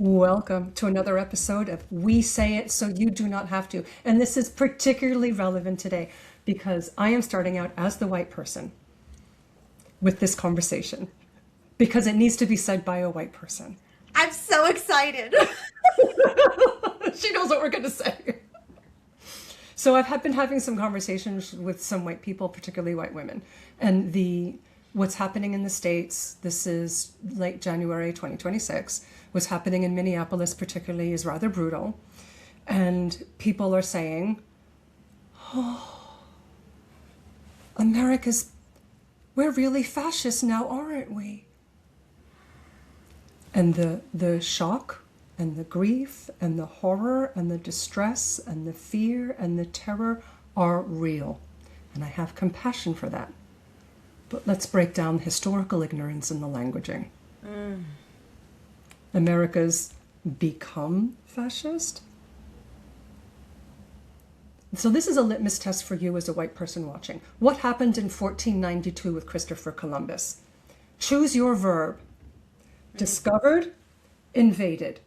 Welcome to another episode of We Say It So You Do Not Have to. And this is particularly relevant today because I am starting out as the white person with this conversation because it needs to be said by a white person. I'm so excited. She knows what we're going to say. So I've been having some conversations with some white people, particularly white women, and what's happening in the States, this is late January 2026, what's happening in Minneapolis particularly is rather brutal. And people are saying, oh, we're really fascist now, aren't we? And the shock and the grief and the horror and the distress and the fear and the terror are real. And I have compassion for that. But let's break down historical ignorance in the languaging. America's become fascist. So this is a litmus test for you as a white person watching. What happened in 1492 with Christopher Columbus? Choose your verb. Discovered, invaded.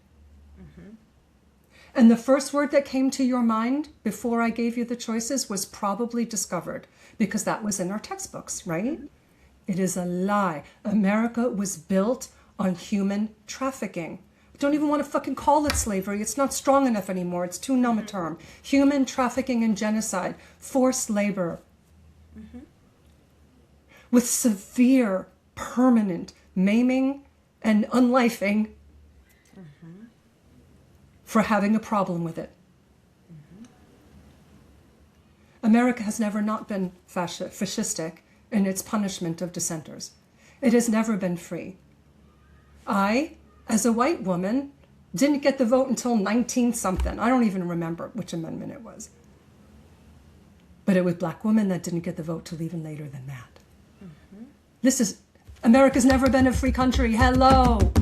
And the first word that came to your mind before I gave you the choices was probably discovered, because that was in our textbooks, right? It is a lie. America was built on human trafficking. Don't even want to fucking call it slavery. It's not strong enough anymore. It's too numb a term. Human trafficking and genocide, forced labor, with severe, permanent maiming and unlifing for having a problem with it. America has never not been fascistic in its punishment of dissenters. It has never been free. I, as a white woman, didn't get the vote until 19-something. I don't even remember which amendment it was. But it was black women that didn't get the vote till even later than that. America's never been a free country. Hello.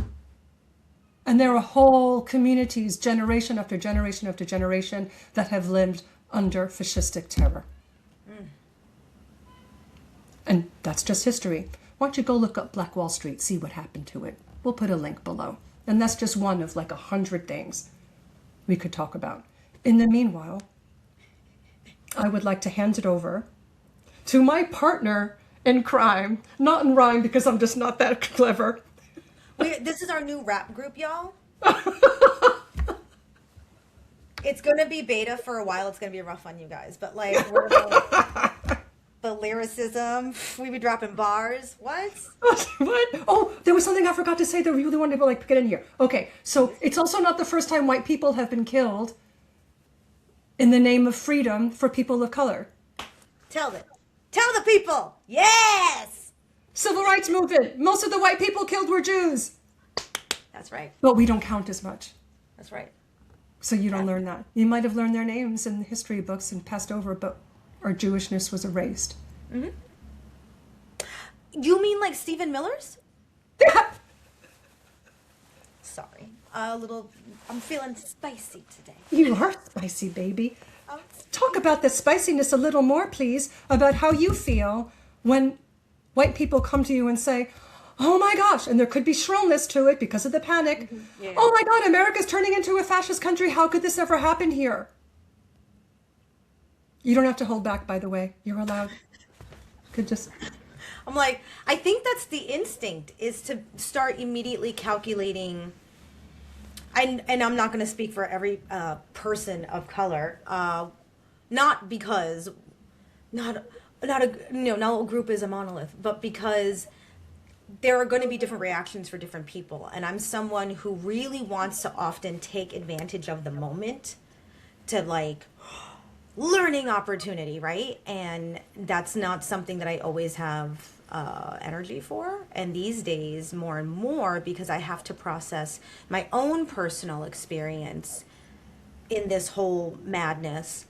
And there are whole communities, generation after generation after generation, that have lived under fascistic terror. And that's just history. Why don't you go look up Black Wall Street, see what happened to it. We'll put a link below. And that's just one of like 100 things we could talk about. In the meanwhile, I would like to hand it over to my partner in crime. Not in rhyme, because I'm just not that clever. This is our new rap group, y'all. It's going to be beta for a while. It's going to be rough on you guys. But like, the lyricism, we be dropping bars. What? What? Oh, there was something I forgot to say that we really wanted to like get in here. Okay, so it's also not the first time white people have been killed in the name of freedom for people of color. Tell the people. Yes. Civil rights movement. Most of the white people killed were Jews. That's right. But we don't count as much. That's right. So you don't learn that. You might have learned their names in the history books and passed over, but our Jewishness was erased. You mean like Stephen Miller's? Sorry. I'm feeling spicy today. You are spicy, baby. Talk about the spiciness a little more, please, about how you feel when white people come to you and say, oh my gosh, and there could be shrillness to it because of the panic. Yeah. Oh my God, America's turning into a fascist country. How could this ever happen here? You don't have to hold back, by the way. You're allowed. Could just... I'm like, I think that's the instinct, is to start immediately calculating. And I'm not going to speak for every person of color, not because not a group is a monolith, but because there are going to be different reactions for different people. And I'm someone who really wants to often take advantage of the moment to like learning opportunity, right? And that's not something that I always have energy for. And these days, more and more, because I have to process my own personal experience in this whole madness,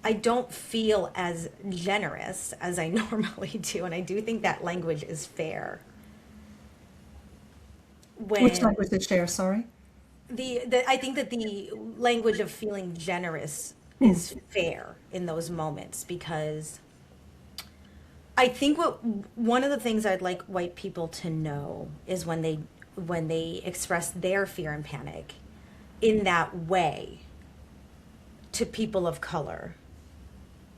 I don't feel as generous as I normally do. And I do think that language is fair. Which language is fair, sorry? I think that the language of feeling generous is fair in those moments, because I think one of the things I'd like white people to know is when they express their fear and panic, in that way to people of color.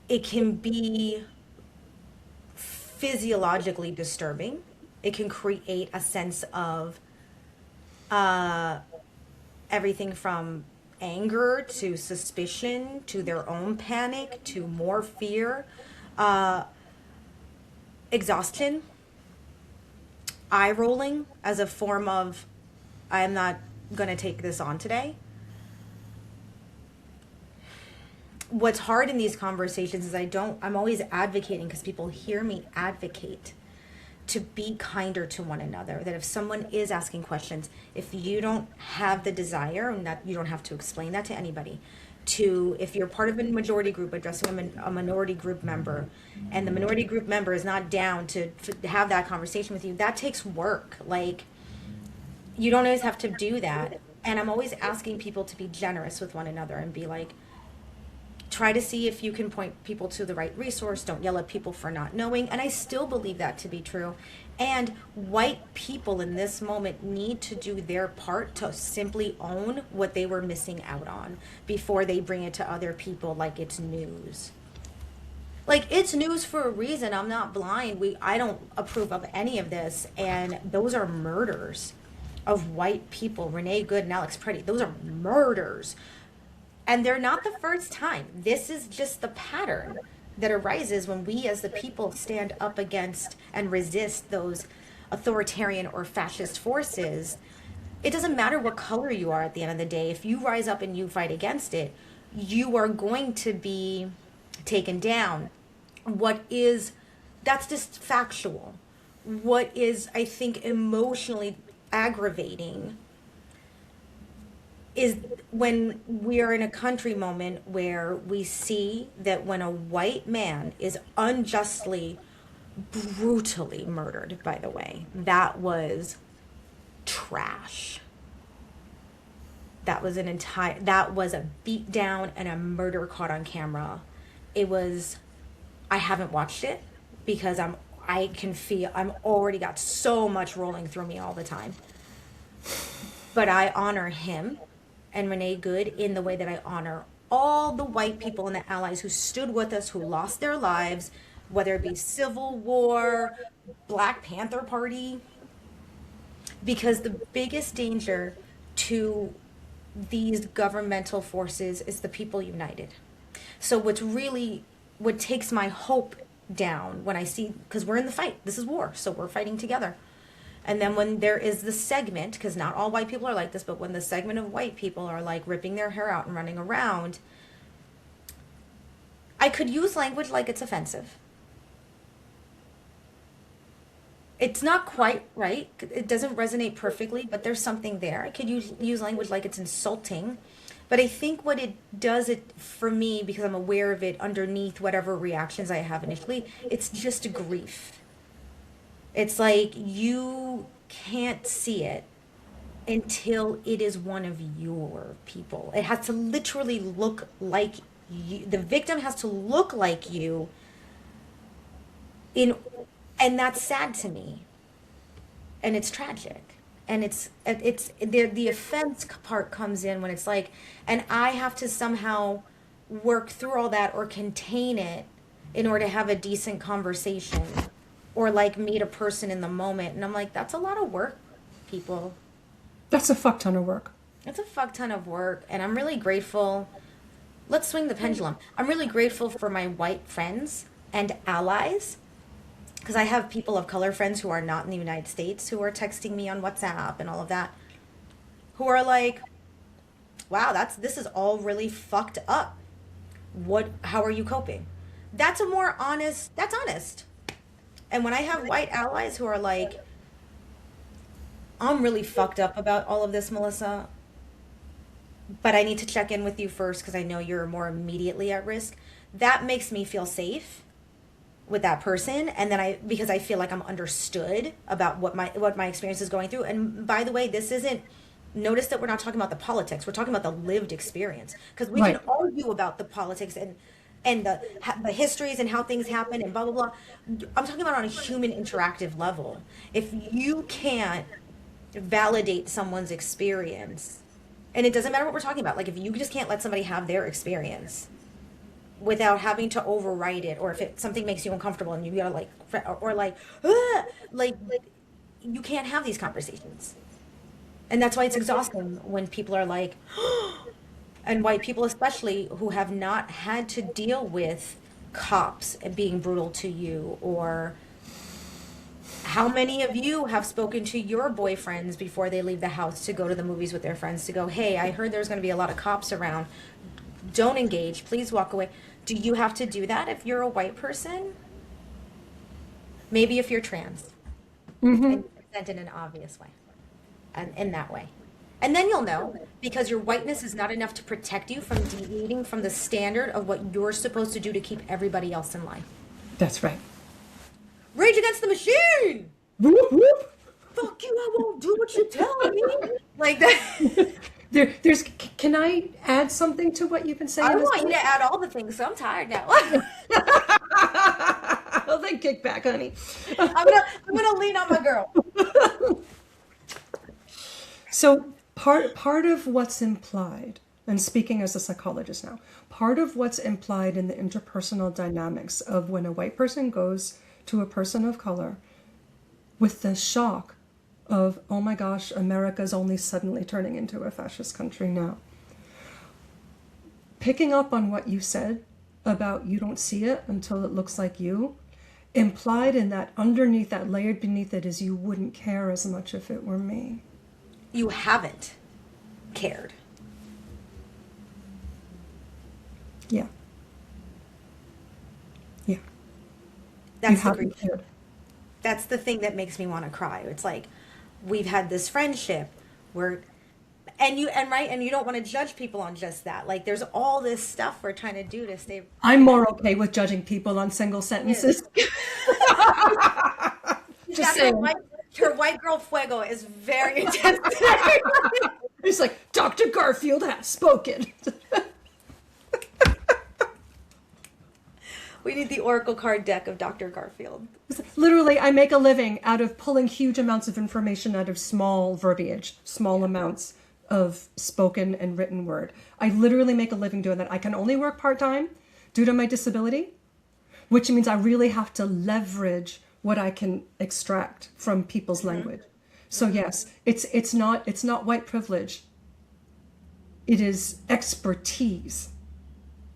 It can be physiologically disturbing. It can create a sense of everything from anger to suspicion to their own panic to more fear, exhaustion, eye rolling as a form of, I'm not going to take this on today. What's hard in these conversations is I'm always advocating, because people hear me advocate, to be kinder to one another. That if someone is asking questions, if you don't have the desire, and that you don't have to explain that to anybody, to, if you're part of a majority group addressing a minority group member, and the minority group member is not down to have that conversation with you, that takes work. Like, you don't always have to do that. And I'm always asking people to be generous with one another and be like, try to see if you can point people to the right resource. Don't yell at people for not knowing. And I still believe that to be true. And white people in this moment need to do their part to simply own what they were missing out on before they bring it to other people like it's news. Like, it's news for a reason. I'm not blind. I don't approve of any of this. And those are murders of white people. Renee Good and Alex Preddy. Those are murders. And they're not the first time. This is just the pattern that arises when we as the people stand up against and resist those authoritarian or fascist forces. It doesn't matter what color you are at the end of the day. If you rise up and you fight against it, you are going to be taken down. That's just factual. What is, I think, emotionally aggravating is when we are in a country moment where we see that when a white man is unjustly, brutally murdered, by the way, that was trash. That was a beat down and a murder caught on camera. I haven't watched it because I can feel, I'm already got so much rolling through me all the time. But I honor him and Renee Good in the way that I honor all the white people and the allies who stood with us, who lost their lives, whether it be Civil War, Black Panther Party, because the biggest danger to these governmental forces is the people united. So what takes my hope down when I see, because we're in the fight, this is war, so we're fighting together. And then when there is the segment, because not all white people are like this, but when the segment of white people are like ripping their hair out and running around, I could use language like it's offensive. It's not quite right. It doesn't resonate perfectly, but there's something there. I could use language like it's insulting. But I think what it does for me, because I'm aware of it underneath whatever reactions I have initially, it's just a grief. It's like you can't see it until it is one of your people. It has to literally look like you. The victim has to look like you. And that's sad to me. And it's tragic. And it's the offense part comes in when it's like, and I have to somehow work through all that or contain it in order to have a decent conversation. Or like meet a person in the moment. And I'm like, that's a lot of work, people. That's a fuck ton of work. It's a fuck ton of work. And I'm really grateful. Let's swing the pendulum. I'm really grateful for my white friends and allies. Because I have people of color friends who are not in the United States who are texting me on WhatsApp and all of that. Who are like, wow, this is all really fucked up. How are you coping? That's honest. And when I have white allies who are like, I'm really fucked up about all of this, Melissa, but I need to check in with you first because I know you're more immediately at risk, that makes me feel safe with that person. And then because I feel like I'm understood about what my experience is going through. And by the way, notice that we're not talking about the politics. We're talking about the lived experience, because we can argue about the politics and the histories and how things happen and blah, blah, blah. I'm talking about on a human interactive level. If you can't validate someone's experience And it doesn't matter what we're talking about. Like, if you just can't let somebody have their experience without having to overwrite it, or if something makes you uncomfortable and you gotta like, or like, like, you can't have these conversations. And that's why it's exhausting when people are like, and white people especially, who have not had to deal with cops and being brutal to you, or how many of you have spoken to your boyfriends before they leave the house to go to the movies with their friends to go, hey, I heard there's going to be a lot of cops around. Don't engage. Please walk away. Do you have to do that if you're a white person? Maybe if you're trans and present in an obvious way and in that way. And then you'll know, because your whiteness is not enough to protect you from deviating from the standard of what you're supposed to do to keep everybody else in line. That's right. Rage Against the Machine! Whoop, whoop. Fuck you, I won't do what you tell me. Like that. Can I add something to what you've been saying? I want you to add all the things, so I'm tired now. Well, then kick back, honey. I'm gonna lean on my girl. So part of what's implied, and speaking as a psychologist now, part of what's implied in the interpersonal dynamics of when a white person goes to a person of color with the shock of, oh my gosh, America's only suddenly turning into a fascist country now. Picking up on what you said about you don't see it until it looks like you, implied in that, underneath that, layered beneath it, is you wouldn't care as much if it were me. You haven't cared. Yeah. Yeah. That's the grief. That's the thing that makes me want to cry. It's like, we've had this friendship where, and you don't want to judge people on just that. Like, there's all this stuff we're trying to do to stay. I'm more okay with judging people on single sentences. Just saying. Her white girl fuego is very intense. It's like, Dr. Garfield has spoken. We need the Oracle card deck of Dr. Garfield. Literally, I make a living out of pulling huge amounts of information out of small verbiage, small amounts of spoken and written word. I literally make a living doing that. I can only work part-time due to my disability, which means I really have to leverage what I can extract from people's language. So yes, it's not white privilege. It is expertise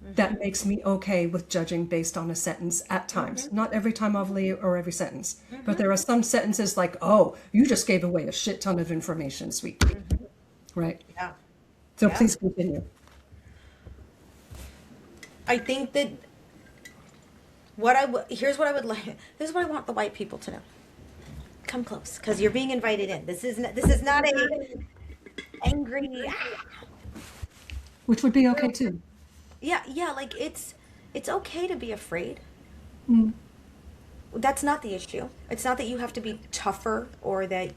that makes me okay with judging based on a sentence at times. Not every time, obviously, or every sentence. But there are some sentences like, oh, you just gave away a shit ton of information, sweet pea. Right? Yeah. So please continue. I think that here's what I would like. This is what I want the white people to know. Come close, because you're being invited in. This is not a angry. Which would be okay too. Yeah, like it's okay to be afraid. That's not the issue. It's not that you have to be tougher or that,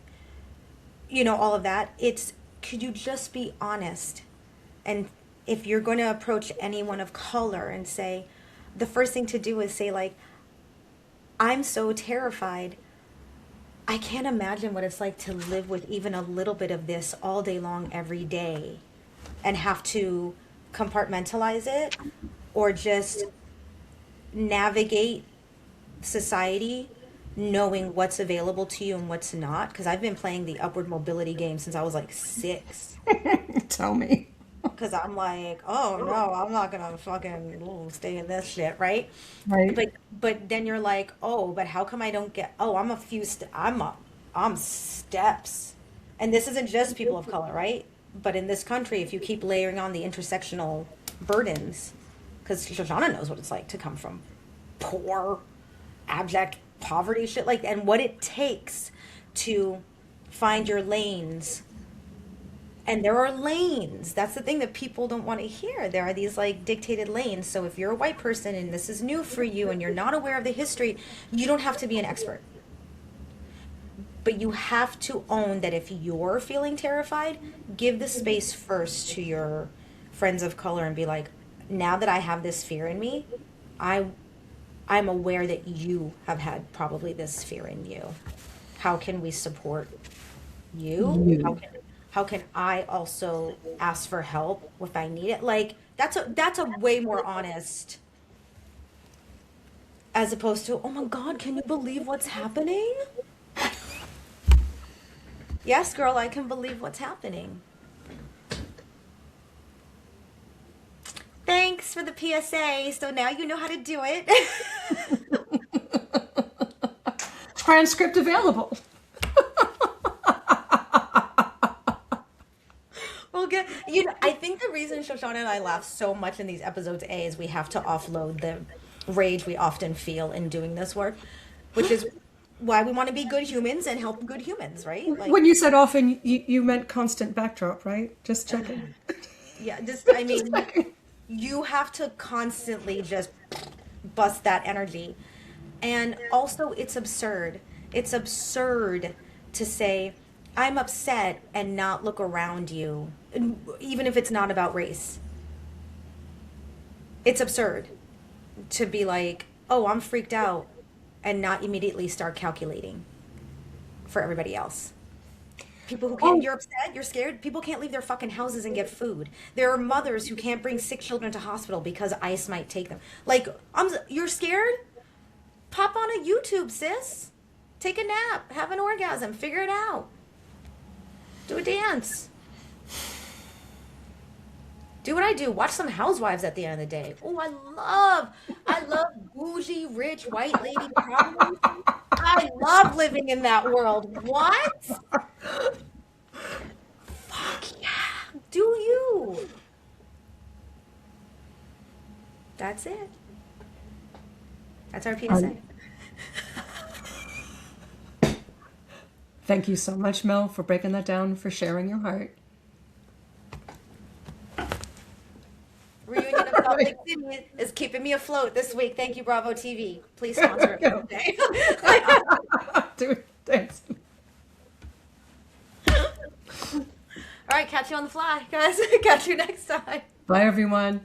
all of that. It's, could you just be honest? And if you're going to approach anyone of color and say, the first thing to do is say, like, I'm so terrified. I can't imagine what it's like to live with even a little bit of this all day long, every day, and have to compartmentalize it or just navigate society knowing what's available to you and what's not, because I've been playing the upward mobility game since I was like 6. Tell me. Because I'm like, oh no, I'm not gonna fucking stay in this shit, right? But then you're like, oh, but how come I don't get, I'm steps. And this isn't just people of color, right? But in this country, if you keep layering on the intersectional burdens, because Shoshana knows what it's like to come from poor, abject poverty shit, like, and what it takes to find your lanes. And there are lanes. That's the thing that people don't want to hear. There are these like dictated lanes. So if you're a white person and this is new for you and you're not aware of the history, you don't have to be an expert. But you have to own that if you're feeling terrified, give the space first to your friends of color and be like, now that I have this fear in me, I'm aware that you have had probably this fear in you. How can we support you? how can I also ask for help if I need it? Like that's a way more honest, as opposed to, oh my God, can you believe what's happening? Yes, girl, I can believe what's happening. Thanks for the PSA. So now you know how to do it. Transcript available. Well, good. You know, I think the reason Shoshana and I laugh so much in these episodes, A, is we have to offload the rage we often feel in doing this work, which is why we want to be good humans and help good humans, right? Like, When you said often, you meant constant backdrop, right? Just checking. yeah, just, I mean, you have to constantly just bust that energy. And also, it's absurd. It's absurd to say, I'm upset and not look around you, even if it's not about race. It's absurd to be like, oh, I'm freaked out, and not immediately start calculating for everybody else. People who can't, you're upset, you're scared, people can't leave their fucking houses and get food. There are mothers who can't bring sick children to hospital because ICE might take them. Like, you're scared? Pop on a YouTube, sis. Take a nap, have an orgasm, figure it out. Do a dance. Do what I do. Watch some Housewives at the end of the day. Oh, I love bougie, rich, white lady problems. I love living in that world. What? Fuck yeah. Do you? That's it. That's our PSA. Thank you so much, Mel, for breaking that down, for sharing your heart. Reunion of Salt Lake City is keeping me afloat this week. Thank you, Bravo TV. Please sponsor it someday. Thanks. All right, catch you on the fly, guys. Catch you next time. Bye, everyone.